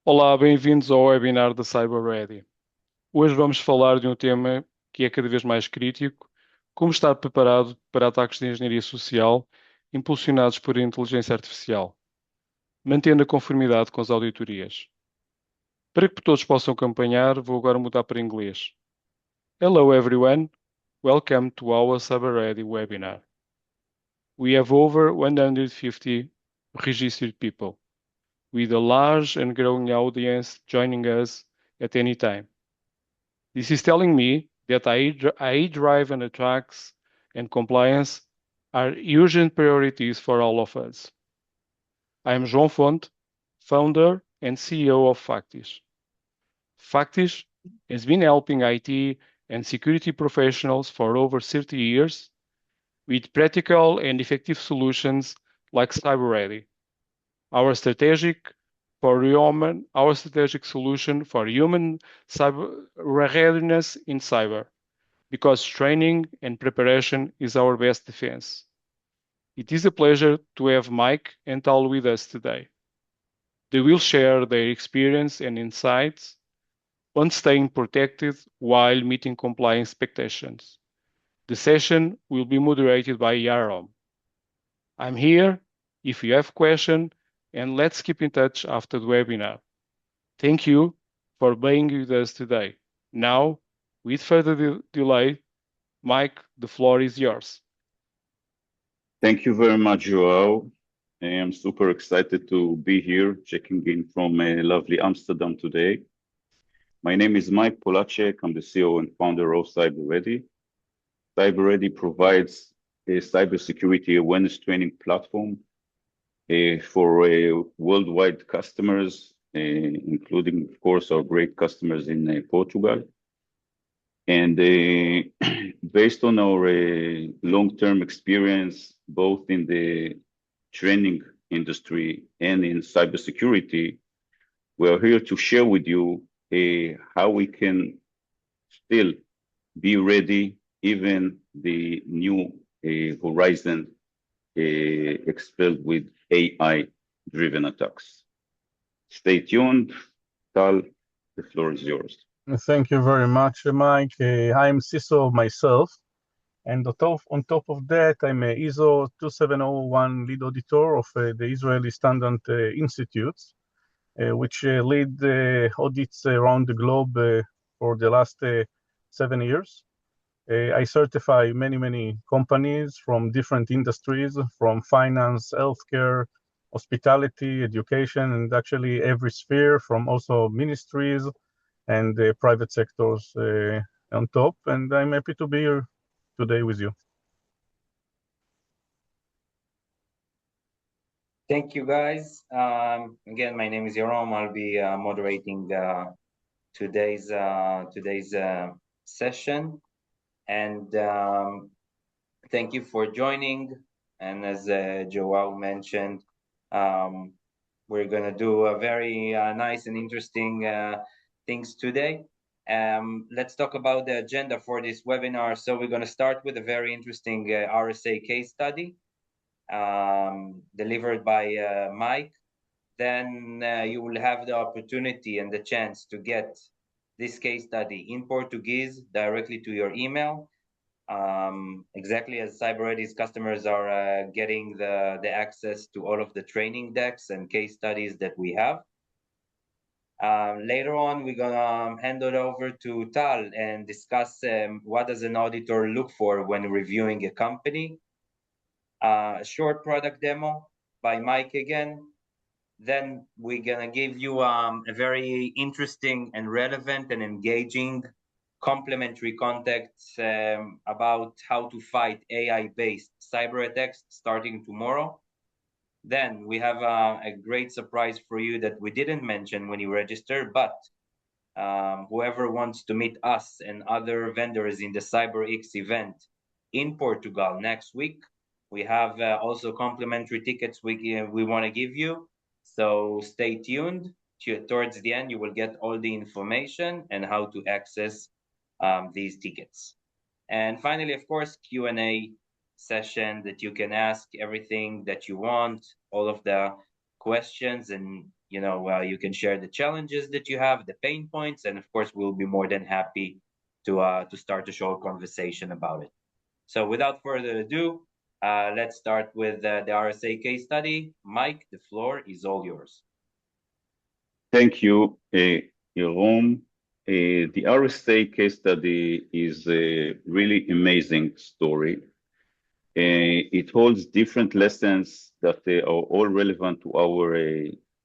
Olá, bem-vindos ao webinar da CyberReady. Hoje vamos falar de um tema que é cada vez mais crítico: como estar preparado para ataques de engenharia social impulsionados por inteligência artificial, mantendo a conformidade com as auditorias. Para que todos possam acompanhar, vou agora mudar para inglês. Hello everyone, welcome to our CyberReady webinar. We have over 150 registered people, with a large and growing audience joining us at any time. This is telling me that AI-driven attacks and compliance are urgent priorities for all of us. I am João Fonte, founder and CEO of Factis. Factis has been helping IT and security professionals for over 30 years with practical and effective solutions like CyberReady, our strategic solution for human cyber readiness in cyber, because training and preparation is our best defense. It is a pleasure to have Mike and Tal with us today. They will share their experience and insights on staying protected while meeting compliance expectations. The session will be moderated by Yarom. I'm here if you have questions, and let's keep in touch after the webinar. Thank you for being with us today. Now, with further delay, Mike, the floor is yours. Thank you very much, Joao. I am super excited to be here, checking in from lovely Amsterdam today. My name is Mike Polatsek. I'm the CEO and founder of CyberReady. CyberReady provides a cybersecurity awareness training platform for worldwide customers, including, of course, our great customers in Portugal. And based on our long-term experience, both in the training industry and in cybersecurity, we are here to share with you how we can still be ready, even the new horizon expelled with AI-driven attacks. Stay tuned. Tal, the floor is yours. Thank you very much, Mike. I'm CISO myself, and on top of that, I'm a ISO 2701 lead auditor of the Israeli Standard Institutes, which lead audits around the globe for the last 7 years. I certify many companies from different industries, from finance, healthcare, hospitality, education, and actually every sphere, from also ministries and the private sectors on top. And I'm happy to be here today with you. Thank you, guys. Again, my name is Yarom. I'll be moderating today's session. And thank you for joining. And as Joao mentioned, we're going to do a very nice and interesting things today. Let's talk about the agenda for this webinar. So we're going to start with a very interesting RSA case study delivered by Mike. Then you will have the opportunity and the chance to get this case study in Portuguese directly to your email, exactly as CyberReady's customers are getting the access to all of the training decks and case studies that we have. Later on, we're going to hand it over to Tal and discuss what does an auditor look for when reviewing a company. A short product demo by Mike again. Then we're going to give you a very interesting and relevant and engaging complementary context about how to fight AI-based cyber attacks starting tomorrow. Then we have a great surprise for you that we didn't mention when you register, but whoever wants to meet us and other vendors in the CyberX event in Portugal next week, we have also complimentary tickets we want to give you. So stay tuned. Towards the end, you will get all the information and how to access these tickets. And finally, of course, Q&A session that you can ask everything that you want, all of the questions and You can share the challenges that you have, the pain points, and of course, we'll be more than happy to start a short conversation about it. So without further ado, let's start with the RSA case study. Mike, the floor is all yours. Thank you, Jerome. The RSA case study is a really amazing story. It holds different lessons that are all relevant to our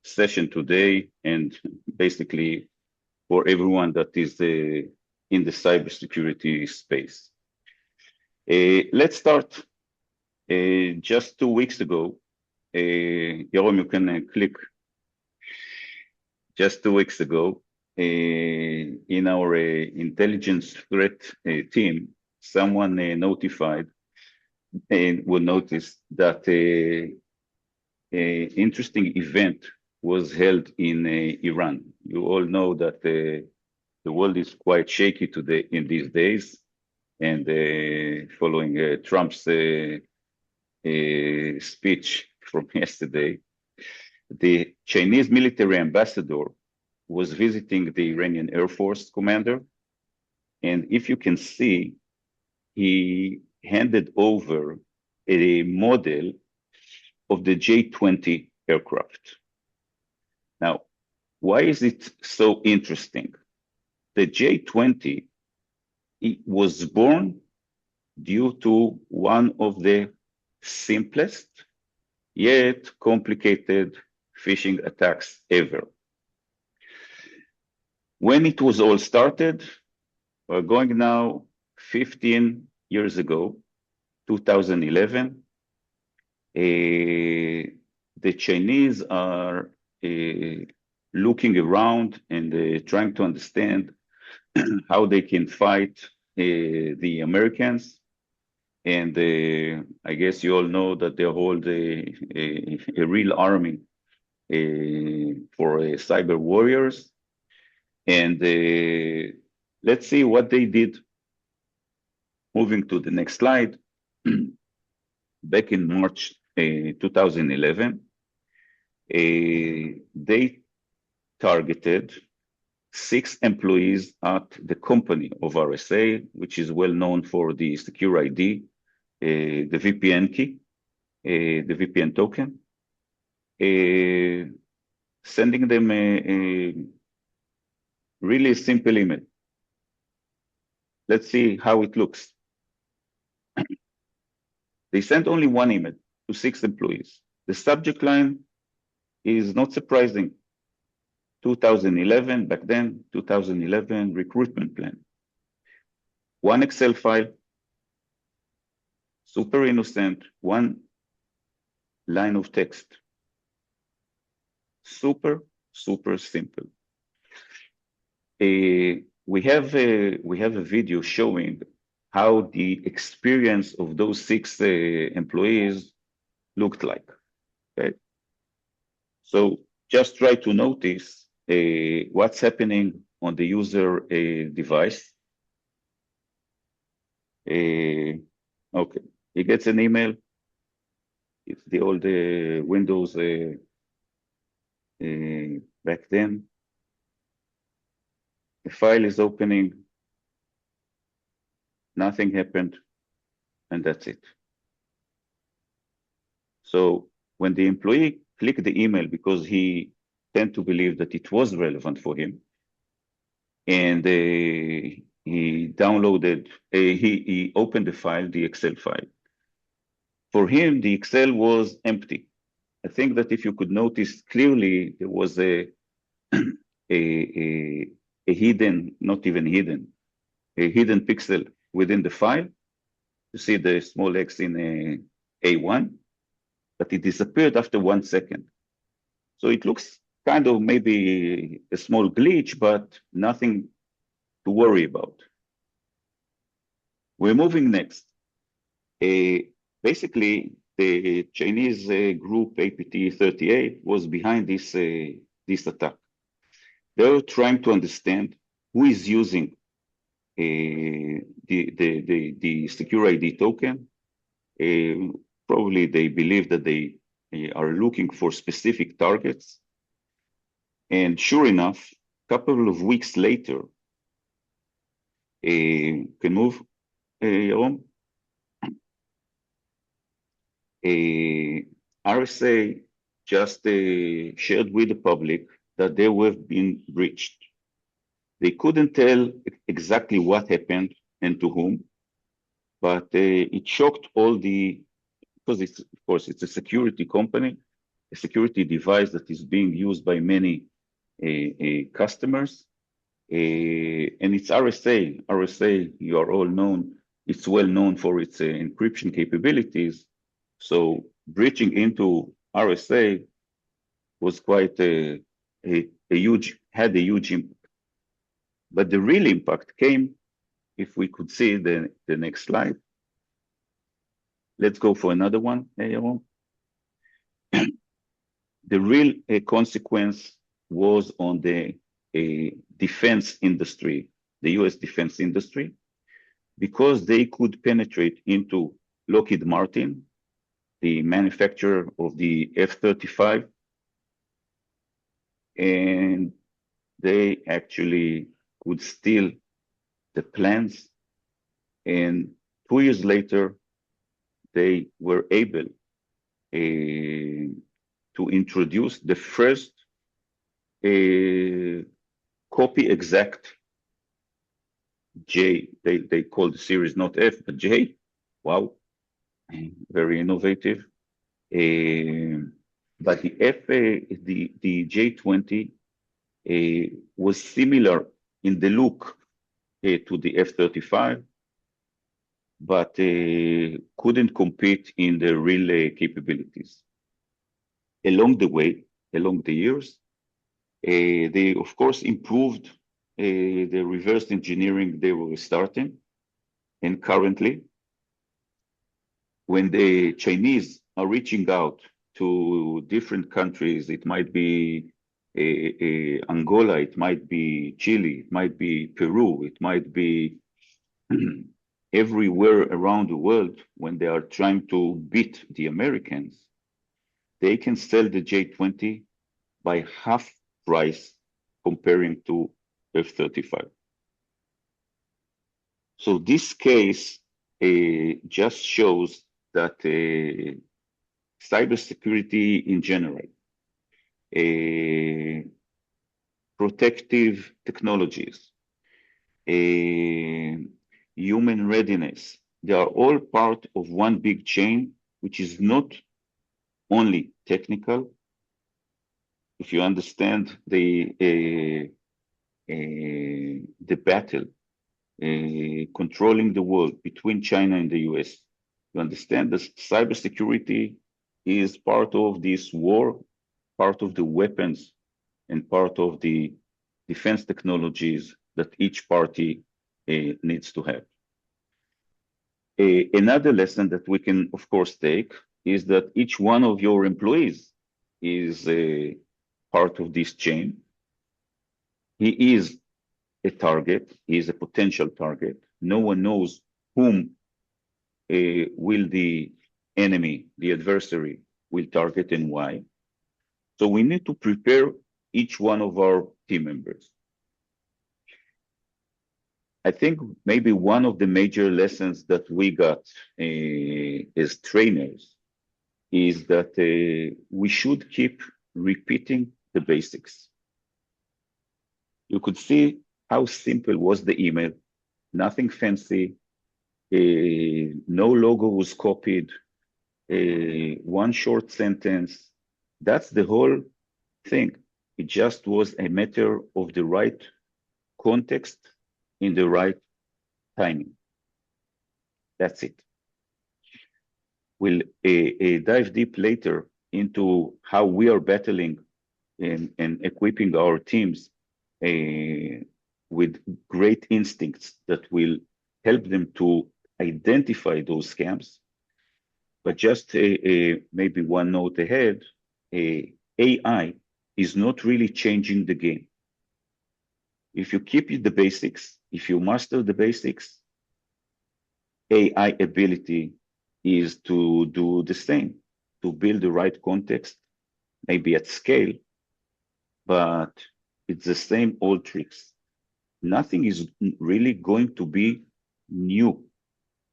session today, and basically for everyone that is in the cybersecurity space. Let's start. Just 2 weeks ago, Jerome, you can click. Just 2 weeks ago, in our intelligence threat team, someone notified and will notice that an interesting event was held in Iran. You all know that the world is quite shaky today in these days, and following Trump's speech from yesterday, the Chinese military ambassador was visiting the Iranian Air Force commander, and if you can see, he handed over a model of the J-20 aircraft. Now, why is it so interesting? The J-20 was born due to one of the simplest yet complicated phishing attacks ever. When it was all started, we're going now 15 years ago, 2011, the Chinese are looking around and trying to understand how they can fight the Americans. And I guess you all know that they hold a real army for cyber warriors. And let's see what they did. Moving to the next slide. Back in March 2011, they targeted 6 employees at the company of RSA, which is well known for the secure ID, the VPN key, the VPN token, sending them a really simple email. Let's see how it looks. They sent only one email to 6 employees. The subject line is not surprising. 2011, back then, 2011 recruitment plan. One Excel file, super innocent, 1 line of text. Super, super simple. We have a video showing how the experience of those 6 employees looked like. Okay, so just try to notice what's happening on the user device. Okay, he gets an email. It's the old Windows back then. The file is opening. Nothing happened, and that's it. So when the employee clicked the email because he tend to believe that it was relevant for him, and he downloaded, he opened the file, the Excel file. For him, the Excel was empty. I think that if you could notice clearly, there was a hidden, not even hidden, a hidden pixel within the file. You see the small X in A1, but it disappeared after 1 second. So it looks kind of maybe a small glitch, but nothing to worry about. We're moving next. Basically, the Chinese group APT38 was behind this attack. They were trying to understand who is using the secure ID token. Probably they believe that they are looking for specific targets. And sure enough, a couple of weeks later, can move, Yaron? RSA just shared with the public that they have been breached. They couldn't tell exactly what happened and to whom, but it shocked all because it's, of course, it's a security company, a security device that is being used by many customers, and it's RSA. RSA, you are all known, it's well known for its encryption capabilities. So breaching into RSA was quite had a huge impact. But the real impact came, if we could see the next slide. Let's go for another one, Yaron. The real consequence was on the defense industry, the US defense industry, because they could penetrate into Lockheed Martin, the manufacturer of the F-35, and they actually could steal the plans. And 2 years later, they were able to introduce the first copy exact J. They call the series not F, but J. Wow, very innovative. But the J20 was similar in the look to the F-35, but couldn't compete in the real capabilities. Along the way, along the years, they of course improved the reverse engineering they were starting. And currently, when the Chinese are reaching out to different countries, it might be Angola, it might be Chile, it might be Peru, it might be everywhere around the world, when they are trying to beat the Americans, they can sell the J20 by half price comparing to F-35. So this case just shows that cybersecurity in general, protective technologies, human readiness, they are all part of one big chain, which is not only technical. If you understand the battle controlling the world between China and the US, you understand that cybersecurity is part of this war, part of the weapons, and part of the defense technologies that each party needs to have. Another lesson that we can, of course, take is that each one of your employees is a part of this chain. He is a target, he is a potential target. No one knows whom will the enemy, the adversary, will target and why. So we need to prepare each one of our team members. I think maybe one of the major lessons that we got as trainers is that we should keep repeating the basics. You could see how simple was the email, nothing fancy, no logo was copied, one short sentence. That's the whole thing. It just was a matter of the right context in the right timing. That's it. We'll dive deep later into how we are battling and equipping our teams with great instincts that will help them to identify those scams. But just maybe one note ahead, AI is not really changing the game. If you keep the basics, if you master the basics, AI ability is to do the same, to build the right context, maybe at scale, but it's the same old tricks. Nothing is really going to be new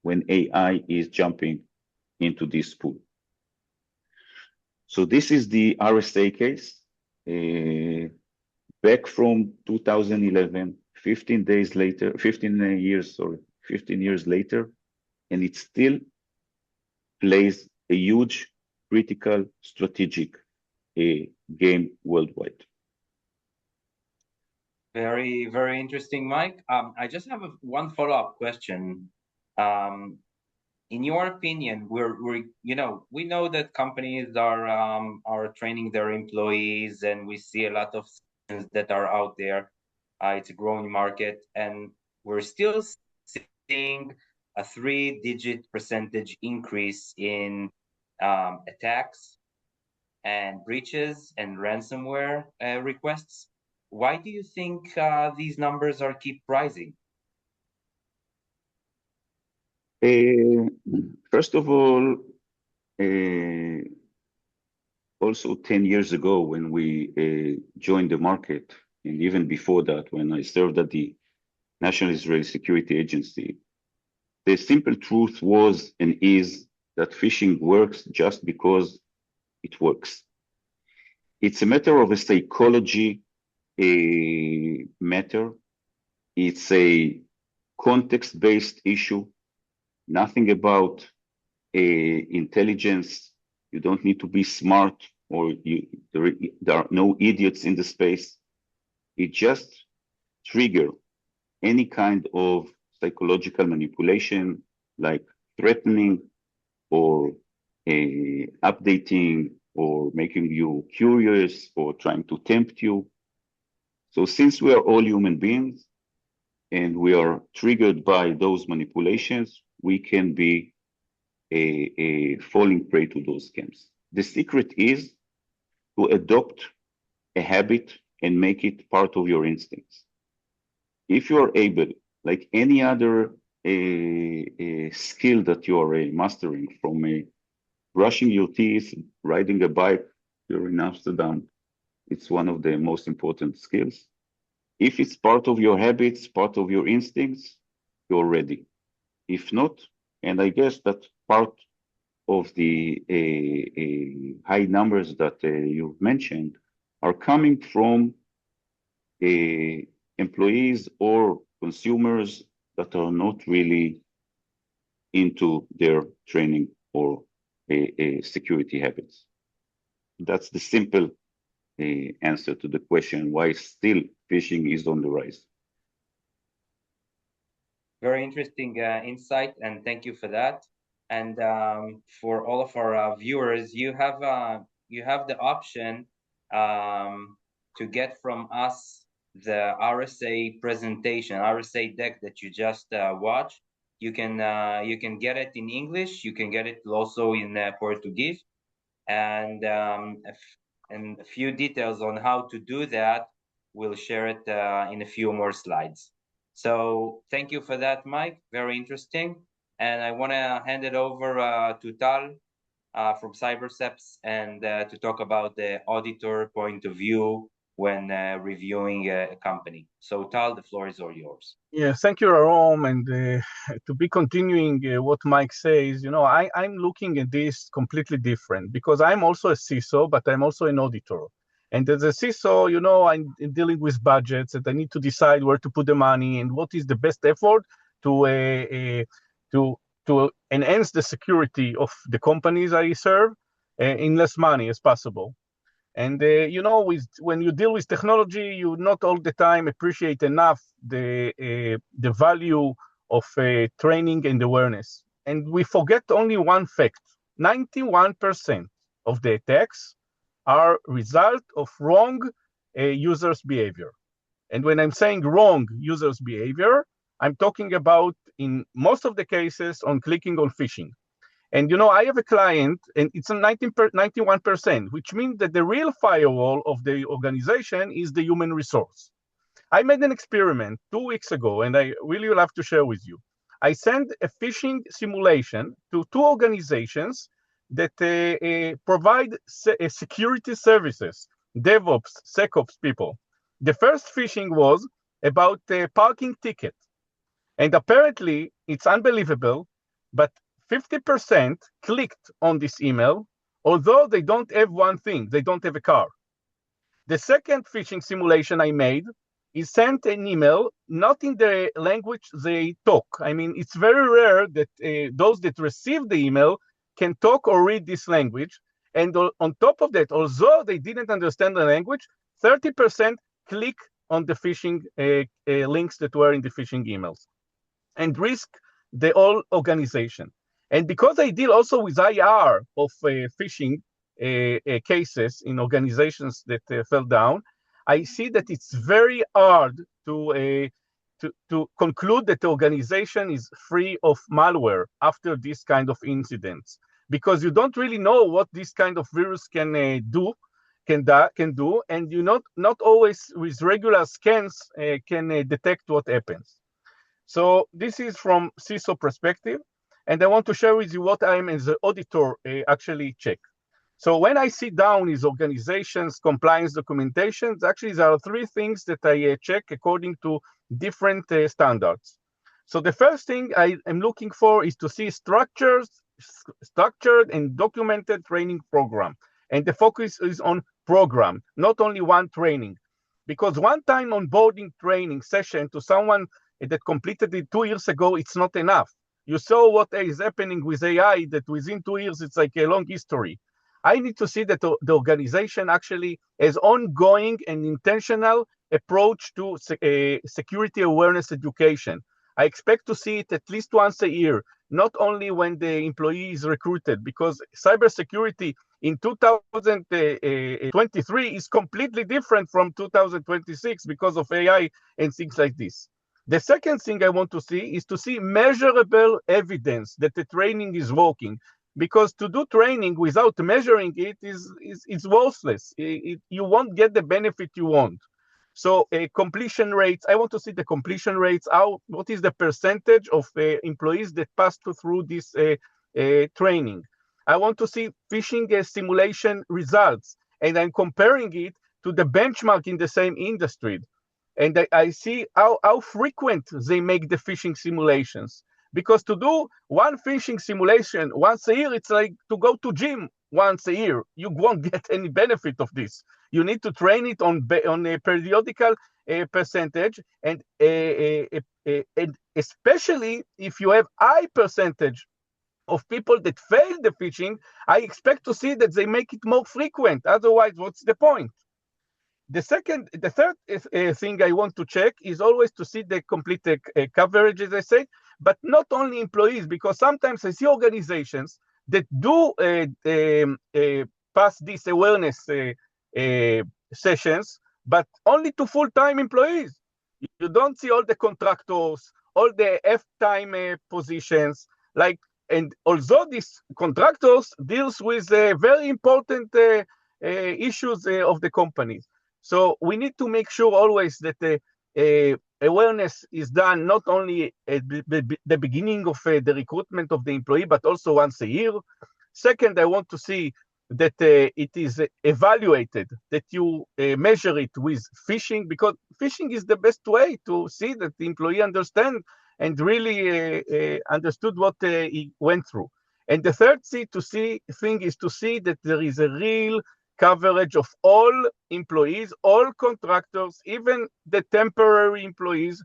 when AI is jumping into this pool. So this is the RSA case. Back from 2011, 15 days later, 15 years, sorry, 15 years later, and it still plays a huge, critical, strategic game worldwide. Very, very interesting, Mike. I just have one follow-up question. In your opinion, we know that companies are training their employees, and we see a lot of things that are out there. It's a growing market, and we're still seeing a 3-digit percentage increase in attacks and breaches and ransomware requests. Why do you think these numbers are keep rising? First of all, also 10 years ago when we joined the market, and even before that, when I served at the National Israeli Security Agency, the simple truth was and is that phishing works just because it works. It's a matter of a psychology matter. It's a context-based issue, nothing about intelligence. You don't need to be smart, or there are no idiots in the space. It just triggers any kind of psychological manipulation, like threatening or updating or making you curious or trying to tempt you. So since we are all human beings and we are triggered by those manipulations, we can be falling prey to those scams. The secret is to adopt a habit and make it part of your instincts. If you are able, like any other skill that you are mastering, from brushing your teeth, riding a bike here in Amsterdam, it's one of the most important skills. If it's part of your habits, part of your instincts, you're ready. If not, and I guess that part of the high numbers that you've mentioned are coming from employees or consumers that are not really into their training or security habits. That's the simple answer to the question why still phishing is on the rise. Very interesting insight, and thank you for that. And for all of our viewers, you have the option to get from us the RSA presentation, RSA deck that you just watched. You can get it in English. You can get it also in Portuguese, and a few details on how to do that. We'll share it in a few more slides. So thank you for that, Mike. Very interesting. And I want to hand it over to Tal from Cyberceps and to talk about the auditor point of view when reviewing a company. So Tal, the floor is all yours. Yeah, thank you, Aram. And to be continuing what Mike says, I'm looking at this completely different because I'm also a CISO, but I'm also an auditor. And as a CISO, I'm dealing with budgets and I need to decide where to put the money and what is the best effort to enhance the security of the companies I serve in less money as possible. And when you deal with technology, you not all the time appreciate enough the value of training and awareness. And we forget only one fact: 91% of the attacks are result of wrong users' behavior. And when I'm saying wrong users' behavior, I'm talking about, in most of the cases, on clicking on phishing. And I have a client, and it's a 91%, which means that the real firewall of the organization is the human resource. I made an experiment 2 weeks ago, and I really would love to share with you. I sent a phishing simulation to 2 organizations that provide security services DevOps, SecOps people. The first phishing was about a parking ticket. And apparently, it's unbelievable, but 50% clicked on this email, although they don't have one thing, they don't have a car. The second phishing simulation I made is sent an email, not in the language they talk. I mean, it's very rare that those that receive the email can talk or read this language. And on top of that, although they didn't understand the language, 30% click on the phishing links that were in the phishing emails and risk the whole organization. And because I deal also with IR of phishing cases in organizations that fell down, I see that it's very hard to conclude that the organization is free of malware after this kind of incidents, because you don't really know what this kind of virus can do, and you not always with regular scans can detect what happens. So this is from CISO perspective, and I want to share with you what I am as an auditor actually check. So when I sit down with organizations, compliance documentations, actually there are three things that I check according to different standards. So the first thing I am looking for is to see structured and documented training program. And the focus is on program, not only one training. Because one time onboarding training session to someone that completed it 2 years ago, it's not enough. You saw what is happening with AI, that within 2 years, it's like a long history. I need to see that the organization actually has ongoing and intentional approach to security awareness education. I expect to see it at least once a year, not only when the employee is recruited, because cybersecurity in 2023 is completely different from 2026 because of AI and things like this. The second thing I want to see is to see measurable evidence that the training is working, because to do training without measuring it is worthless. You won't get the benefit you want. So completion rates, I want to see the completion rates, what is the percentage of employees that passed through this training. I want to see phishing simulation results, and I'm comparing it to the benchmark in the same industry. And I see how frequent they make the phishing simulations. Because to do one phishing simulation once a year, it's like to go to gym once a year. You won't get any benefit of this. You need to train it on a periodical percentage, and especially if you have high percentage of people that fail the phishing, I expect to see that they make it more frequent. Otherwise, what's the point? The third thing I want to check is always to see the complete coverage, as I said, but not only employees, because sometimes I see organizations that do pass these awareness sessions, but only to full-time employees. You don't see all the contractors, all the F-time positions, and although these contractors deals with very important issues of the companies. So we need to make sure always that the awareness is done not only at the beginning of the recruitment of the employee, but also once a year. Second, I want to see that it is evaluated, that you measure it with phishing, because phishing is the best way to see that the employee understand and really understood what he went through. And the third thing is to see that there is a real coverage of all employees, all contractors, even the temporary employees.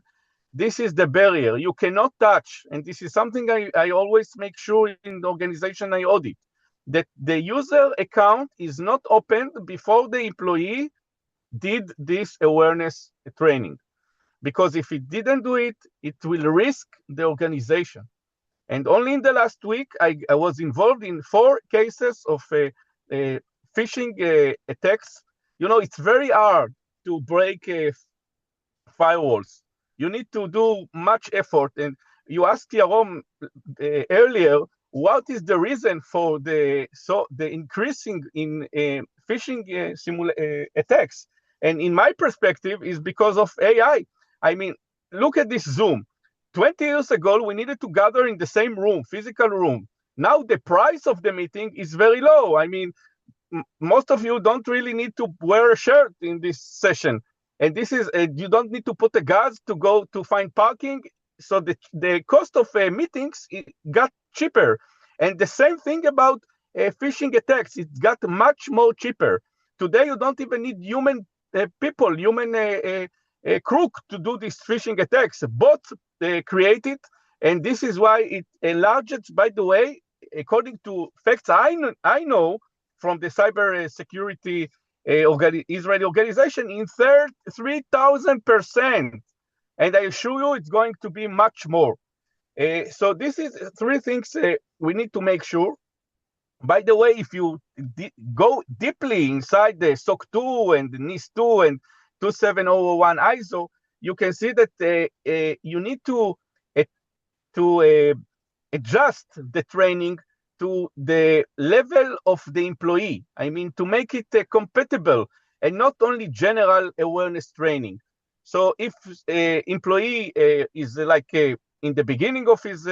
This is the barrier. You cannot touch, and this is something I always make sure in the organization I audit, that the user account is not opened before the employee did this awareness training. Because if it didn't do it, it will risk the organization. And only in the last week, I was involved in 4 cases of phishing attacks. You know, it's very hard to break firewalls. You need to do much effort. And you asked Yarom earlier, what is the reason for the increasing in phishing attacks? And in my perspective, is because of AI. I mean, look at this Zoom. 20 years ago, we needed to gather in the same room, physical room. Now the price of the meeting is very low. I mean, most of you don't really need to wear a shirt in this session. And this is, you don't need to put a gas to go to find parking. So the cost of meetings got cheaper. And the same thing about phishing attacks, it got much more cheaper. Today, you don't even need human people, human crook to do these phishing attacks. Bots create it. And this is why it enlarges, by the way, according to facts I know from the cyber security Israeli organization in 3,000%. And I assure you it's going to be much more. So this is three things we need to make sure. By the way, if you go deeply inside the SOC 2 and the NIST 2 and 27001 ISO, you can see that you need to adjust the training to the level of the employee. I mean, to make it compatible and not only general awareness training. So if employee is like in the beginning of his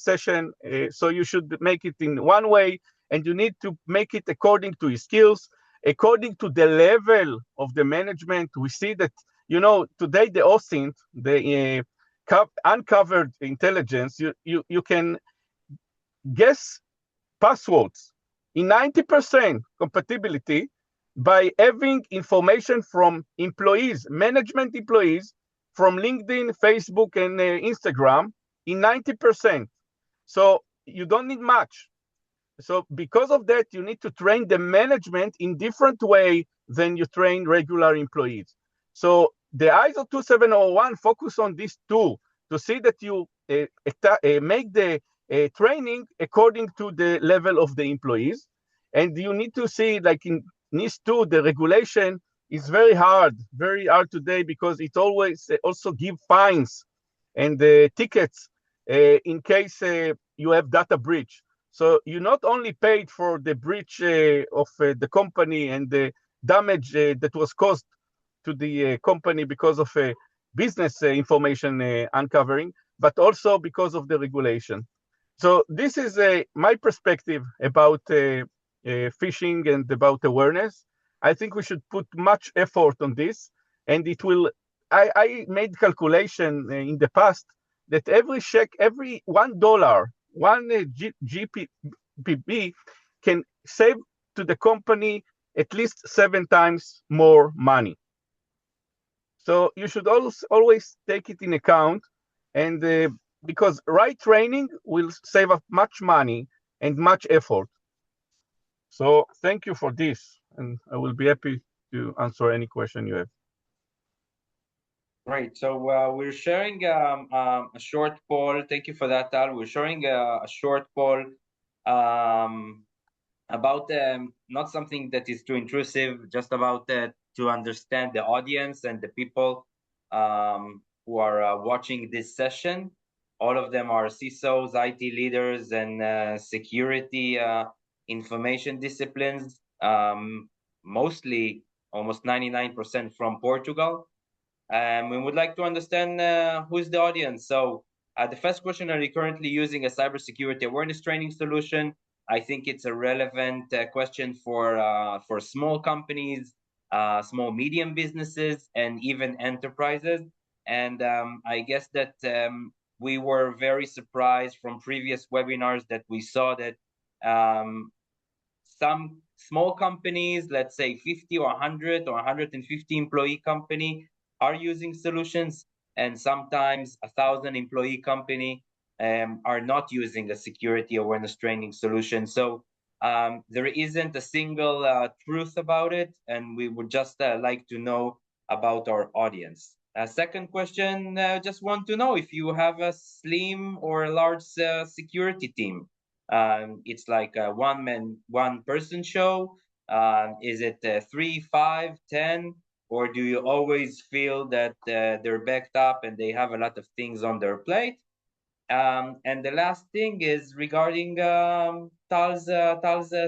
session, so you should make it in one way, and you need to make it according to his skills, according to the level of the management. We see that, you know, today the OSINT, the uncovered intelligence, you can guess passwords in 90% compatibility by having information from employees, management employees, from LinkedIn, Facebook, and Instagram in 90%. So you don't need much. So because of that, you need to train the management in different way than you train regular employees. So the ISO 2701 focus on these two to see that you make the training according to the level of the employees. And you need to see, like in NIST 2, the regulation is very hard today, because it always also give fines and tickets in case you have data breach. So you not only paid for the breach of the company and the damage that was caused to the company because of business information uncovering, but also because of the regulation. So this is my perspective about phishing and about awareness. I think we should put much effort on this, and it will. I made calculation in the past that every $1, one GPB can save to the company at least 7 times more money. So you should always take it in account, and because right training will save up much money and much effort. So thank you for this, and I will be happy to answer any question you have. Great. So we're sharing a short poll. Thank you for that, Tal. We're sharing a short poll about not something that is too intrusive, just about to understand the audience and the people who are watching this session. All of them are CISOs, IT leaders, and security information disciplines, mostly almost 99% from Portugal. We would like to understand who is the audience. So the first question, are you currently using a cybersecurity awareness training solution? I think it's a relevant question for small companies, small, medium businesses, and even enterprises. And I guess that we were very surprised from previous webinars that we saw that some small companies, let's say 50 or 100 or 150 employee company, are using solutions, and sometimes 1,000 employee company are not using a security awareness training solution. So there isn't a single truth about it, and we would just like to know about our audience. Second question, just want to know if you have a slim or a large security team. It's like a one person show. Is it 3, 5, 10? Or do you always feel that they're backed up and they have a lot of things on their plate? And the last thing is regarding Tal's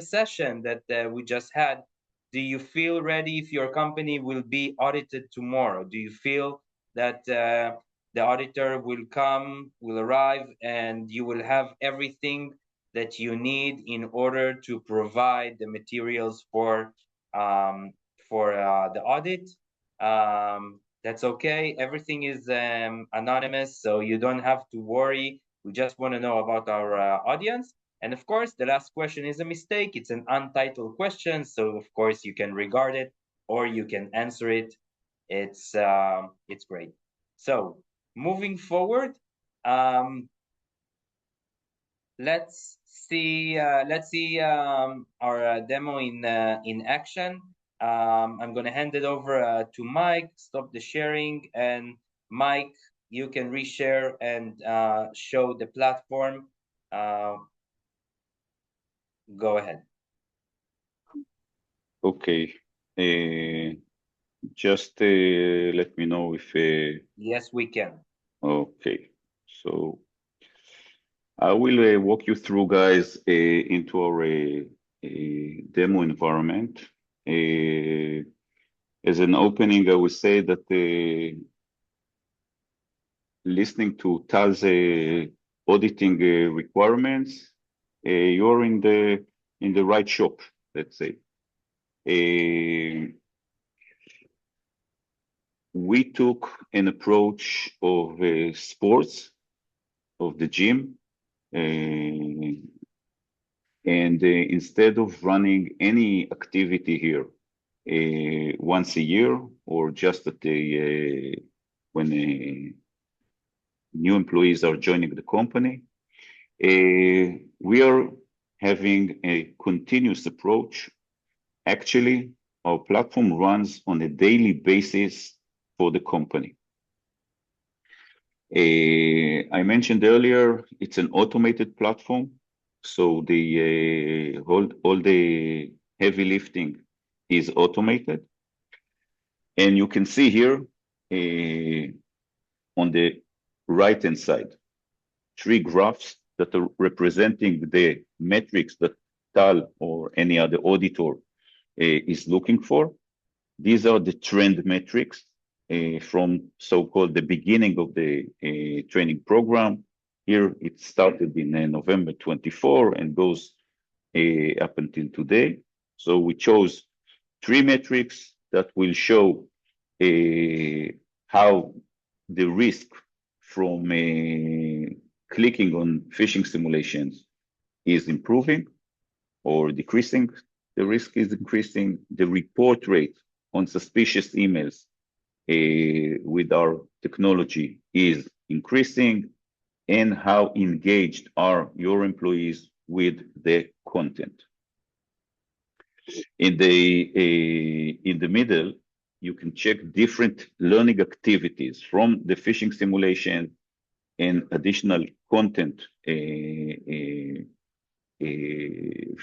session that we just had. Do you feel ready if your company will be audited tomorrow? Do you feel that the auditor will arrive, and you will have everything that you need in order to provide the materials for the audit. That's okay. Everything is anonymous, so you don't have to worry. We just want to know about our audience. And of course, the last question is a mistake. It's an untitled question, so of course you can regard it or you can answer it. It's great. So moving forward, let's see our demo in action. I'm going to hand it over to Mike. Stop the sharing, and Mike, you can reshare and show the platform. Go ahead. Okay. Just let me know if. Yes, we can. Okay. So I will walk you through, guys, into our demo environment. As an opening, I would say that listening to Tal's auditing requirements, you're in the right shop, let's say. We took an approach of sports, of the gym, and instead of running any activity here once a year or just at when new employees are joining the company, we are having a continuous approach. Actually, our platform runs on a daily basis for the company. I mentioned earlier, it's an automated platform, so the all the heavy lifting is automated. And you can see here on the right-hand side, 3 graphs that are representing the metrics that Tal or any other auditor is looking for. These are the trend metrics from so-called the beginning of the training program. Here it started in November 24 and goes up until today. So we chose 3 metrics that will show how the risk from clicking on phishing simulations is improving or decreasing. The risk is increasing. The report rate on suspicious emails with our technology is increasing, and how engaged are your employees with the content. In the middle, you can check different learning activities from the phishing simulation and additional content,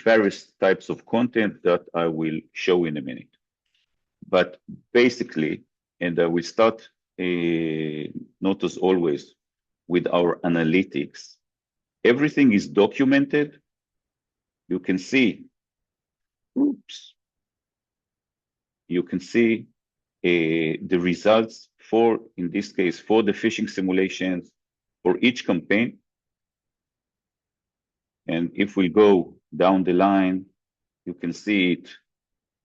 various types of content that I will show in a minute. But basically, and we start, not as always, with our analytics. Everything is documented. You can see, you can see the results for, in this case, for the phishing simulations for each campaign. And if we go down the line, you can see it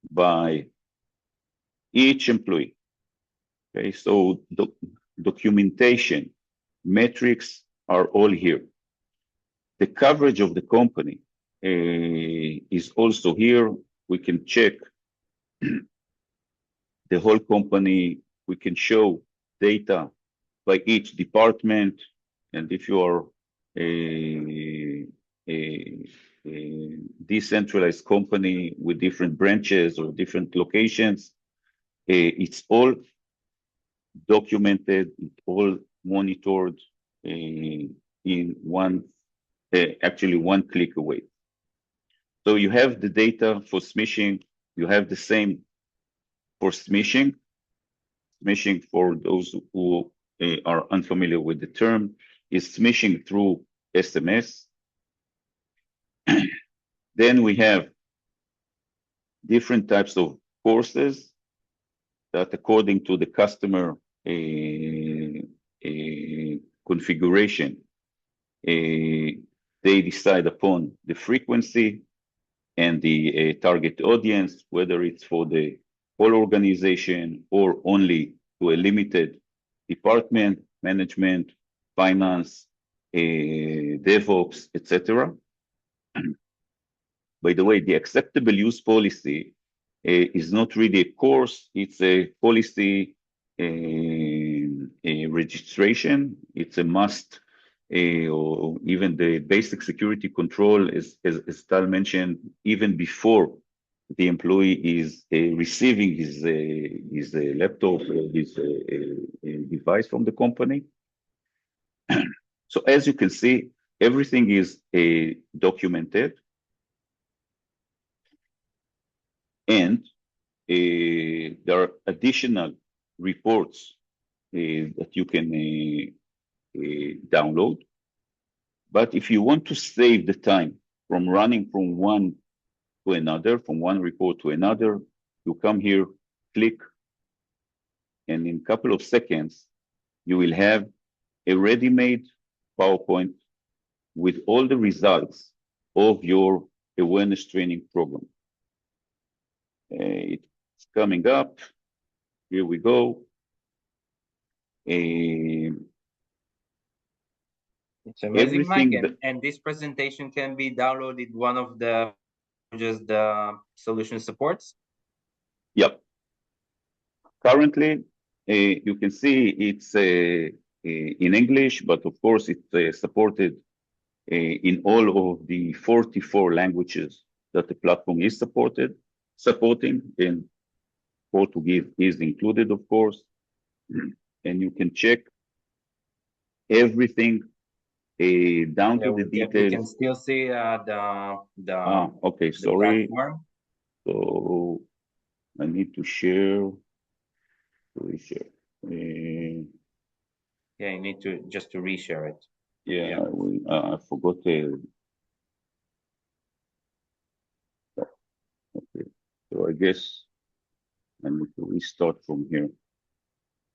by each employee. Okay, so documentation, metrics are all here. The coverage of the company is also here. We can check the whole company. We can show data by each department. And if you are a decentralized company with different branches or different locations, it's all documented, it's all monitored in one, actually one click away. So you have the data for smishing, you have the same for smishing. Smishing, for those who are unfamiliar with the term, is smishing through SMS. Then we have different types of courses that, according to the customer configuration, the they decide upon the frequency and the target audience, whether it's for the whole organization or only to a limited department, management, finance, DevOps, etc. By the way, the acceptable use policy is not really a course, it's a policy a registration. It's a must, or even the basic security control, as Tal mentioned, even before the employee is receiving his laptop or his device from the company. So as you can see, everything is documented. And there are additional reports that you can download. But if you want to save the time from running from one to another, from one report to another, you come here, click, and in a couple of seconds, you will have a ready-made PowerPoint with all the results of your awareness training program. It's coming up. Here we go. It's amazing, Mike. And this presentation can be downloaded one of the just the solution supports. Yep. Currently, you can see it's in English, but of course it's supported in all of the 44 languages that the platform is supporting, and Portuguese is included, of course. And you can check everything down to the details. We can still see okay, sorry. Platform. So I need to share. Reshare. Yeah, you need to just to reshare it. Yeah, I forgot. Okay, so I guess I need to restart from here,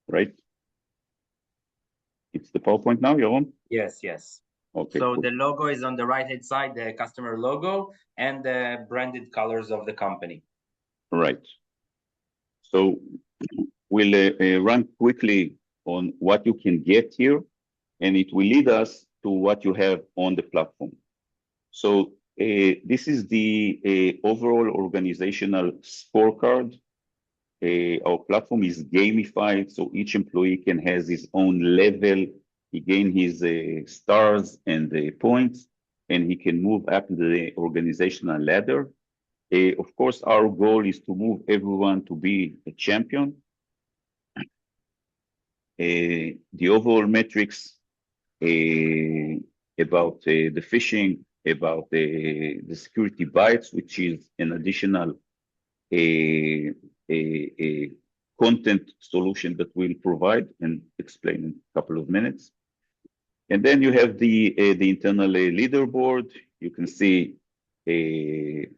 right? It's the PowerPoint now, you're on? Yes, yes. Okay. So cool. The logo is on the right-hand side, the customer logo, and the branded colors of the company. Right. So we'll run quickly on what you can get here, and it will lead us to what you have on the platform. So this is the overall organizational scorecard. Our platform is gamified, so each employee can have his own level. He gain his stars and points, and he can move up the organizational ladder. Of course, our goal is to move everyone to be a champion. The overall metrics about the phishing, about the security bytes, which is an additional content solution that we'll provide and explain in a couple of minutes. And then you have the internal leaderboard. You can see the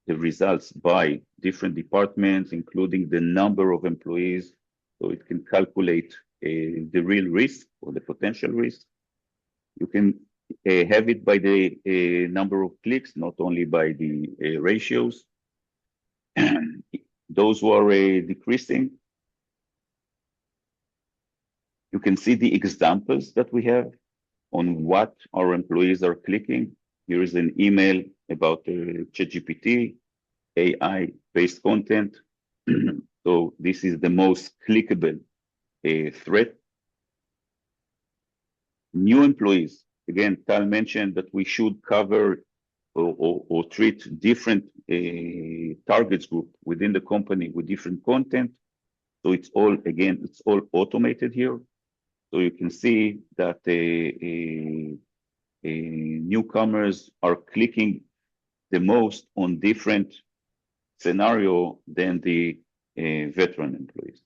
results by different departments, including the number of employees. So it can calculate the real risk or the potential risk. You can have it by the number of clicks, not only by the ratios. Those who are decreasing. You can see the examples that we have on what our employees are clicking. Here is an email about ChatGPT, AI-based content. So this is the most clickable threat. New employees. Again, Tal mentioned that we should cover or treat different targets group within the company with different content. So it's all, again, it's all automated here. So you can see that newcomers are clicking the most on different scenario than the veteran employees.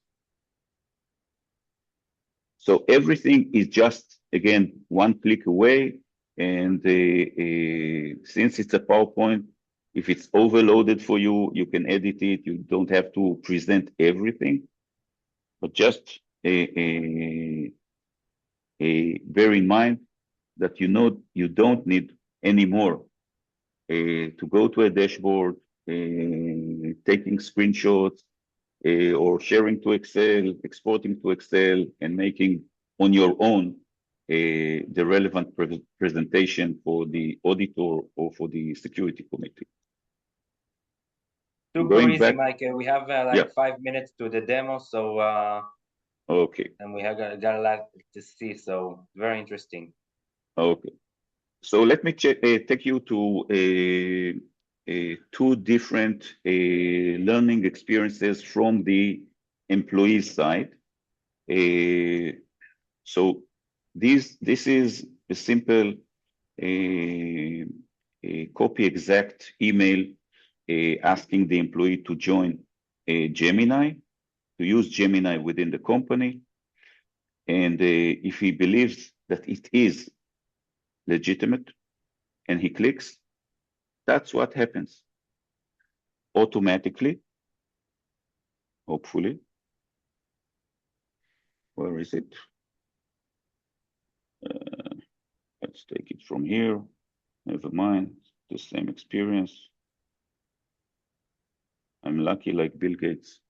So everything is just, again, one click away. And since it's a PowerPoint, if it's overloaded for you, you can edit it. You don't have to present everything, but just bear in mind that you don't need anymore to go to a dashboard, taking screenshots, or sharing to Excel, exporting to Excel, and making on your own the relevant presentation for the auditor or for the security committee. Super easy, Mike. We have like 5 minutes to the demo, so okay. And we have got a lot to see, so very interesting. Okay, so let me take you to two different learning experiences from the employee side. So this is a simple copy exact email asking the employee to join Gemini, to use Gemini within the company. And if he believes that it is legitimate and he clicks, that's what happens automatically, hopefully. Where is it? Let's take it from here. Never mind, the same experience. I'm lucky like Bill Gates.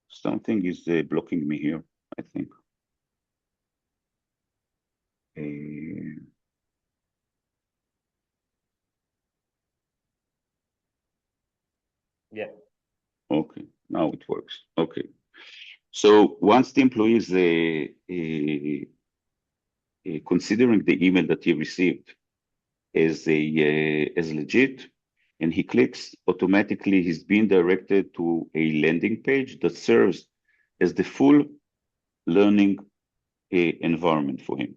Something is blocking me here, I think. Yeah. Okay, now it works. Okay. So once the employee is considering the email that he received as legit, and he clicks, automatically he's being directed to a landing page that serves as the full learning environment for him.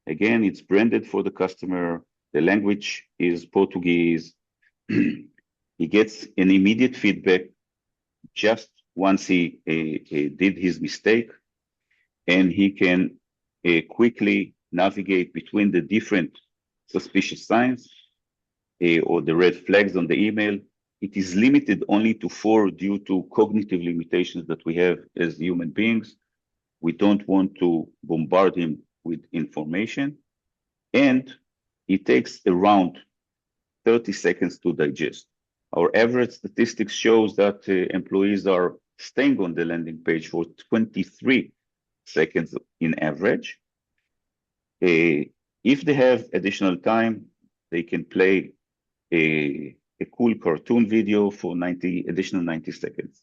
Again, it's branded for the customer. The language is Portuguese. He gets an immediate feedback just once he did his mistake, and he can quickly navigate between the different suspicious signs or the red flags on the email. It is limited only to 4 due to cognitive limitations that we have as human beings. We don't want to bombard him with information, and it takes around 30 seconds to digest. Our average statistics shows that employees are staying on the landing page for 23 seconds in average. If they have additional time, they can play a cool cartoon video for additional 90 seconds.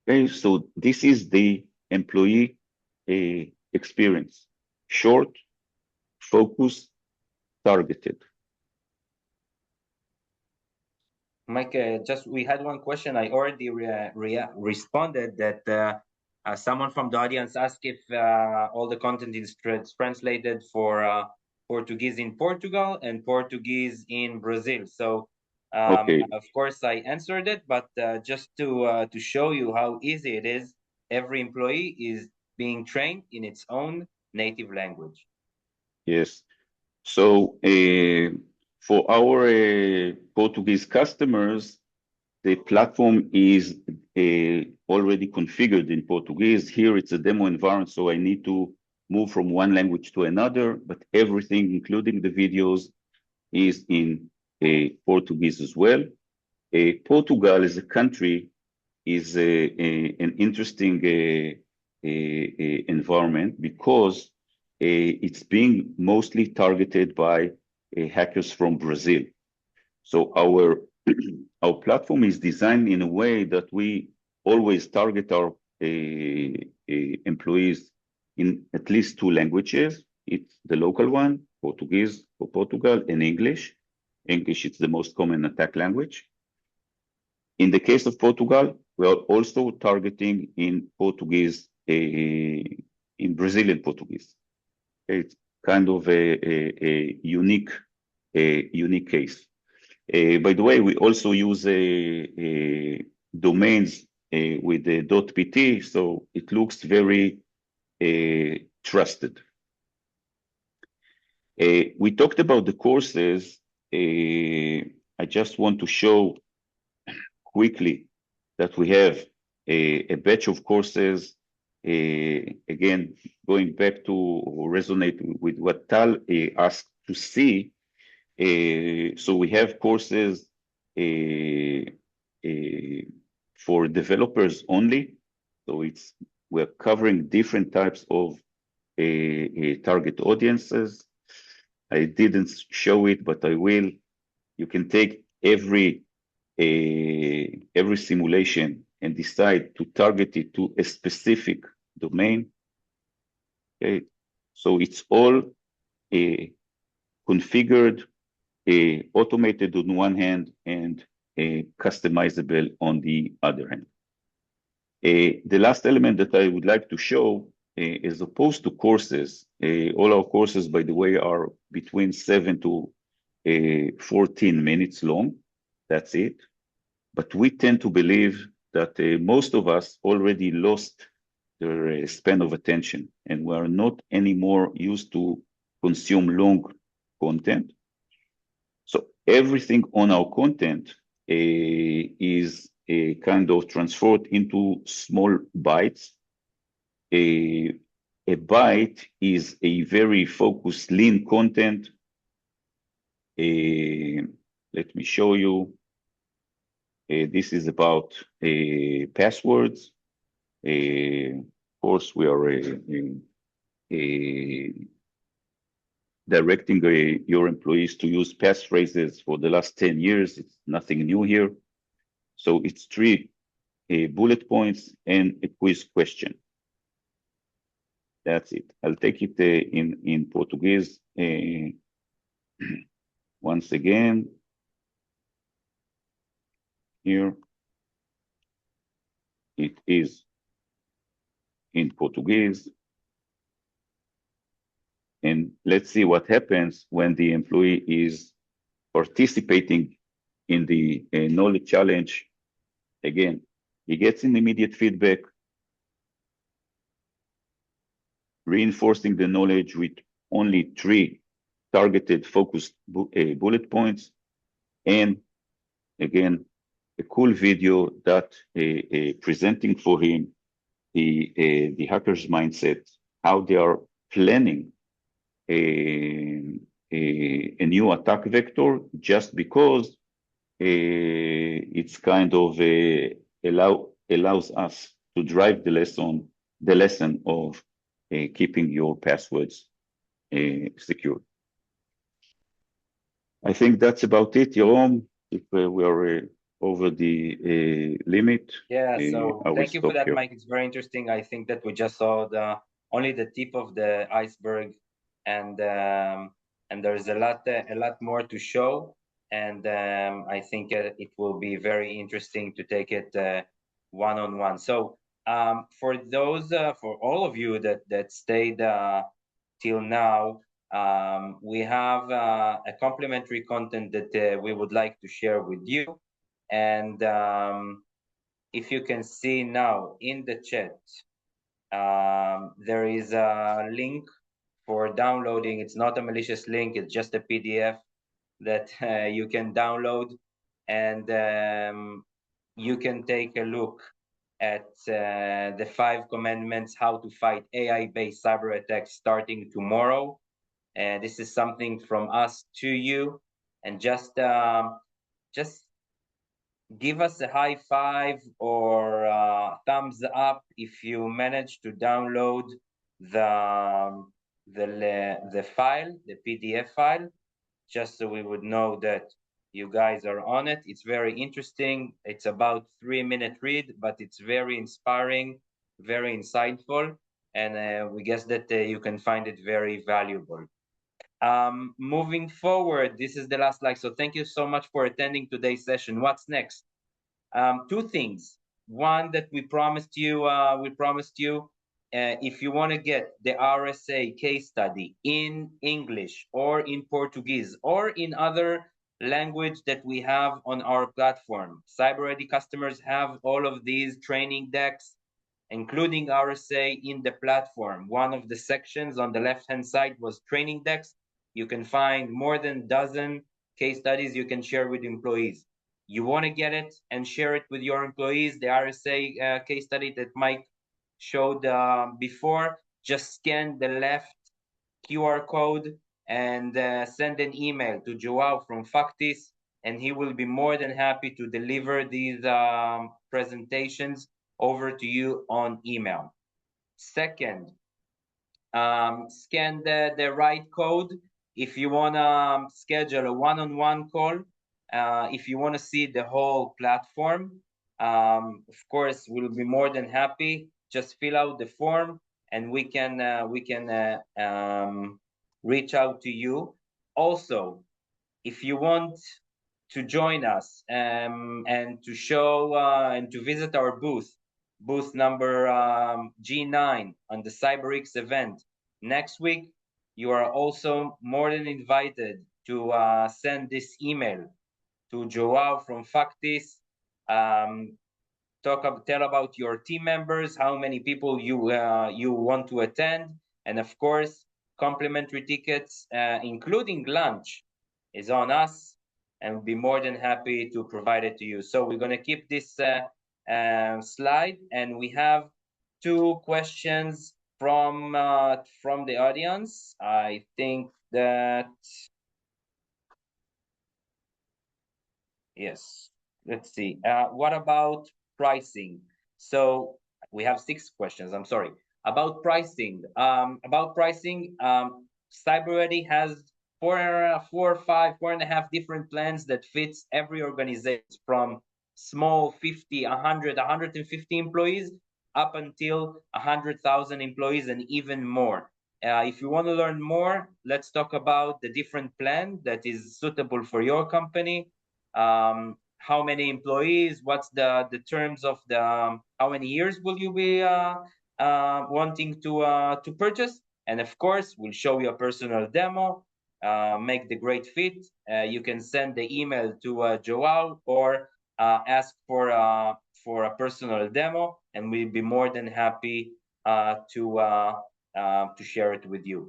Okay, so this is the employee experience. Short, focused, targeted. Mike, we had one question. I already responded that someone from the audience asked if all the content is translated for Portuguese in Portugal and Portuguese in Brazil. So, okay. Of course, I answered it, but just to show you how easy it is, every employee is being trained in its own native language. Yes. So for our Portuguese customers, the platform is already configured in Portuguese. Here it's a demo environment, so I need to move from one language to another, but everything, including the videos, is in Portuguese as well. Portugal as a country is an interesting environment because it's being mostly targeted by hackers from Brazil. So our our platform is designed in a way that we always target our employees in at least 2 languages. It's the local one, Portuguese for Portugal, and English. English is the most common attack language. In the case of Portugal, we are also targeting in Portuguese, in Brazilian Portuguese. It's kind of a unique case. By the way, we also use domains with the .pt, so it looks very trusted. We talked about the courses. I just want to show quickly that we have a batch of courses. Again, going back to or resonate with what Tal asked to see. So we have courses for developers only. So we're covering different types of target audiences. I didn't show it, but I will. You can take every simulation and decide to target it to a specific domain. Okay, so it's all configured, automated on one hand, and customizable on the other hand. The last element that I would like to show, as opposed to courses, all our courses, by the way, are between 7 to 14 minutes long. That's it. But we tend to believe that most of us already lost their span of attention, and we are not anymore used to consume long content. So everything on our content is kind of transferred into small bytes. A byte is a very focused, lean content. Let me show you. This is about passwords. Of course, we are directing your employees to use passphrases for the last 10 years. It's nothing new here. So it's 3 bullet points and a quiz question. That's it. I'll take it in Portuguese once again. Here it is in Portuguese. And let's see what happens when the employee is participating in the knowledge challenge. Again, he gets an immediate feedback, reinforcing the knowledge with only 3 targeted, focused bullet points, and again, a cool video that presenting for him the hacker's mindset, how they are planning a new attack vector just because it's kind of allows us to drive the lesson of keeping your passwords secure. I think that's about it, Yoram. If we are over the limit. Yeah, so thank you for that, here. Mike. It's very interesting. I think that we just saw only the tip of the iceberg, and there's a lot more to show. And I think it will be very interesting to take it one-on-one. So for all of you that stayed till now, we have a complimentary content that we would like to share with you. And if you can see now in the chat, there is a link for downloading. It's not a malicious link, it's just a PDF that you can download, and you can take a look at the 5 commandments, how to fight AI-based cyber attacks starting tomorrow. And this is something from us to you, and just give us a high 5 or thumbs up if you manage to download the file, the PDF file, just so we would know that you guys are on it. It's very interesting. It's about 3-minute read, but it's very inspiring, very insightful, and we guess that you can find it very valuable. Moving forward, this is the last slide. So thank you so much for attending today's session. What's next? 2 things. One that we promised you, if you want to get the RSA case study in English or in Portuguese or in other language that we have on our platform. CybeReady customers have all of these training decks, including RSA, in the platform. One of the sections on the left-hand side was training decks. You can find more than a dozen case studies you can share with employees. you want to get it and share it with your employees, the RSA case study that Mike showed before, just scan the left QR code and send an email to Joao from Factis, and he will be more than happy to deliver these presentations over to you on email. Second, scan the right code if you want to schedule a one-on-one call, if you want to see the whole platform. Of course, we'll be more than happy. Just fill out the form and we can reach out to you. Also, if you want to join us and to show and to visit our booth number G9 on the CyberX event next week, you are also more than invited to send this email to Joao from Factis. Tell about your team members, how many people you want to attend, and of course, complimentary tickets, including lunch, is on us, and we'll be more than happy to provide it to you. So we're going to keep this slide, and we have 2 questions from the audience. I think that yes. Let's see. What about pricing? So we have 6 questions. I'm sorry. About pricing. CyberReady has 4.5 different plans that fits every organization, from small 50, 100, 150 employees up until 100,000 employees and even more. If you want to learn more, let's talk about the different plan that is suitable for your company. How many employees, what's the terms of the how many years will you be wanting to purchase, and of course we'll show you a personal demo, make the great fit. You can send the email to Joao or ask for a personal demo, and we'll be more than happy to share it with you.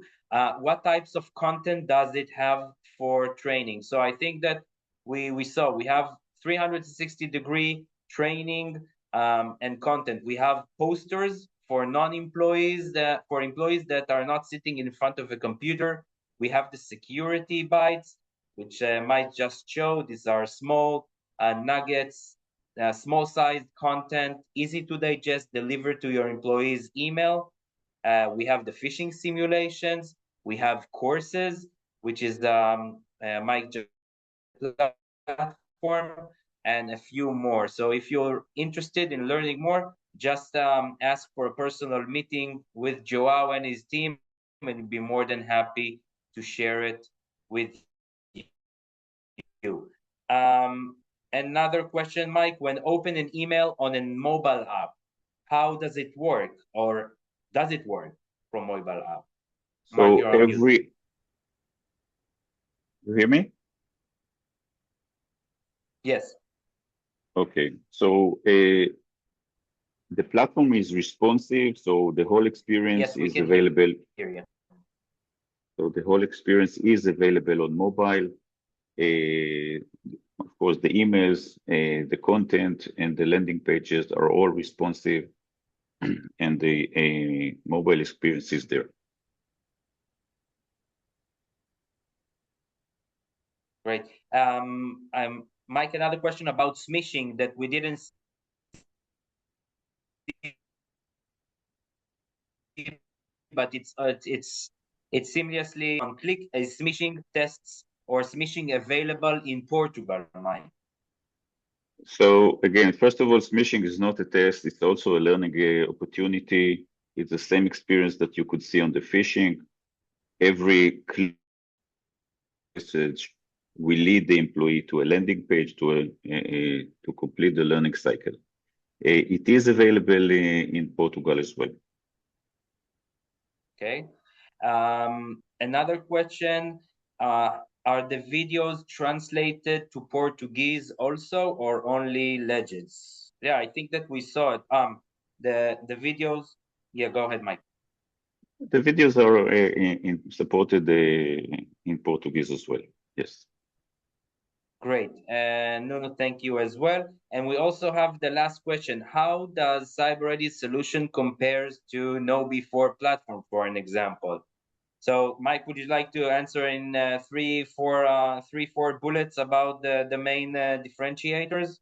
What types of content does it have for training? So I think that we saw we have 360-degree training and content. We have posters for non-employees, for employees that are not sitting in front of a computer. We have the security bites, which Mike just show. These are small nuggets, small-sized content, easy to digest, delivered to your employees' email. We have the phishing simulations. We have courses, which is Mike just platform, and a few more. So if you're interested in learning more, just ask for a personal meeting with Joao and his team, and we'll be more than happy to share it with you. Another question, Mike, when open an email on a mobile app, how does it work, or does it work from mobile app? So Mark, you hear me? Yes. Okay, so the platform is responsive, so the whole experience is available. So the whole experience is available on mobile. Of course, the emails, the content, and the landing pages are all responsive, and the mobile experience is there. Great. Mike, another question about smishing that we didn't see, but it's seamlessly on click. Is smishing tests or smishing available in Portugal, Mike? So again, first of all, smishing is not a test. It's also a learning opportunity. It's the same experience that you could see on the phishing. Every message will lead the employee to a landing page to complete the learning cycle. It is available in Portugal as well. Okay. Another question, are the videos translated to Portuguese also, or only legends? Yeah, I think that we saw it. The videos. Yeah, go ahead, Mike. The videos are supported in Portuguese as well. Yes. Great. And Nuno, thank you as well. And we also have the last question. How does CybeReady's solution compares to KnowBe4 platform, for an example? So, Mike, would you like to answer in three, four bullets about the main differentiators?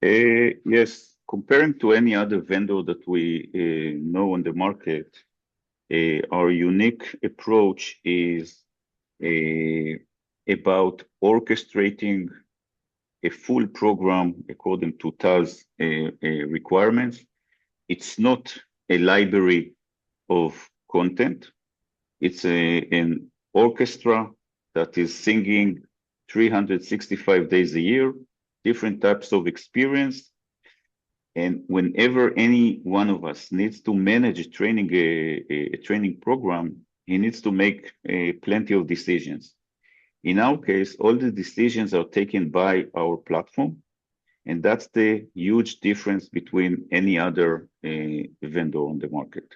Yes, comparing to any other vendor that we know on the market, our unique approach is about orchestrating a full program according to Tal's requirements. It's not a library of content. It's an orchestra that is singing 365 days a year, different types of experience. And whenever any one of us needs to manage a training program, he needs to make plenty of decisions. In our case, all the decisions are taken by our platform, and that's the huge difference between any other vendor on the market.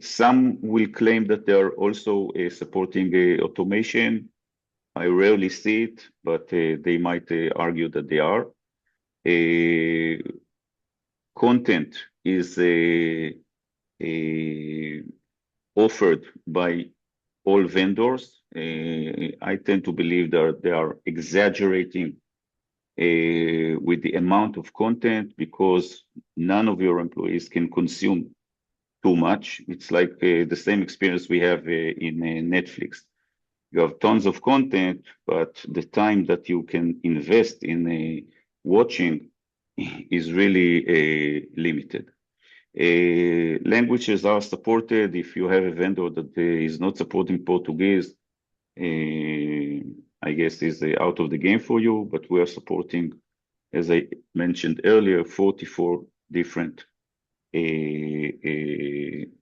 Some will claim that they are also supporting automation. I rarely see it, but they might argue that they are. Content is offered by all vendors. I tend to believe that they are exaggerating with the amount of content because none of your employees can consume too much. It's like the same experience we have in Netflix. You have tons of content, but the time that you can invest in watching is really limited. Languages are supported. If you have a vendor that is not supporting Portuguese, I guess is out of the game for you, but we are supporting, as I mentioned earlier, 44 different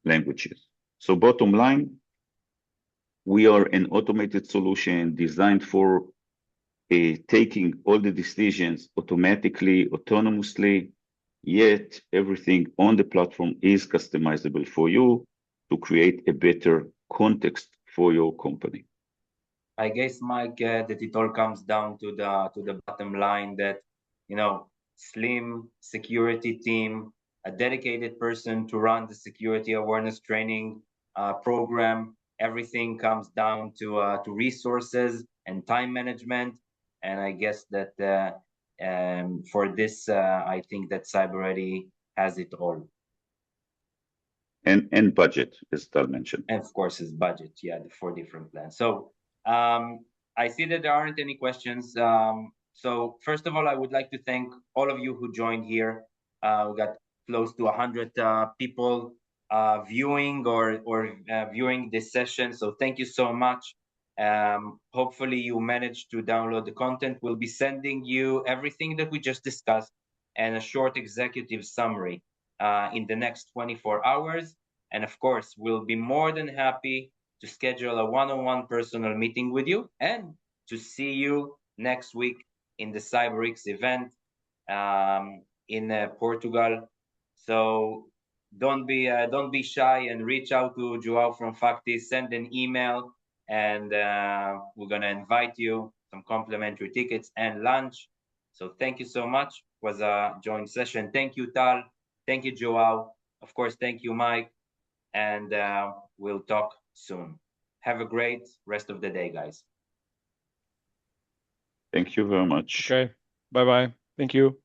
languages. So bottom line, we are an automated solution designed for taking all the decisions automatically, autonomously, yet everything on the platform is customizable for you to create a better context for your company. I guess, Mike, that it all comes down to the bottom line that, slim security team, a dedicated person to run the security awareness training program. Everything comes down to resources and time management. And I guess that for this, I think that CyberReady has it all. And budget, as Tal mentioned. And of course, his budget, yeah, the 4 different plans. So I see that there aren't any questions. So first of all, I would like to thank all of you who joined here. We got close to 100 people viewing or viewing this session. So thank you so much. Hopefully you managed to download the content. We'll be sending you everything that we just discussed and a short executive summary in the next 24 hours. And of course, we'll be more than happy to schedule a one-on-one personal meeting with you and to see you next week in the CyberX event in Portugal. So don't be shy and reach out to Joao from Factis, send an email, and we're gonna invite you some complimentary tickets and lunch. So thank you so much. It was a joint session. Thank you, Tal. Thank you, Joao. Of course, thank you, Mike. And we'll talk soon. Have a great rest of the day, guys. Thank you very much. Okay. Bye-bye. Thank you.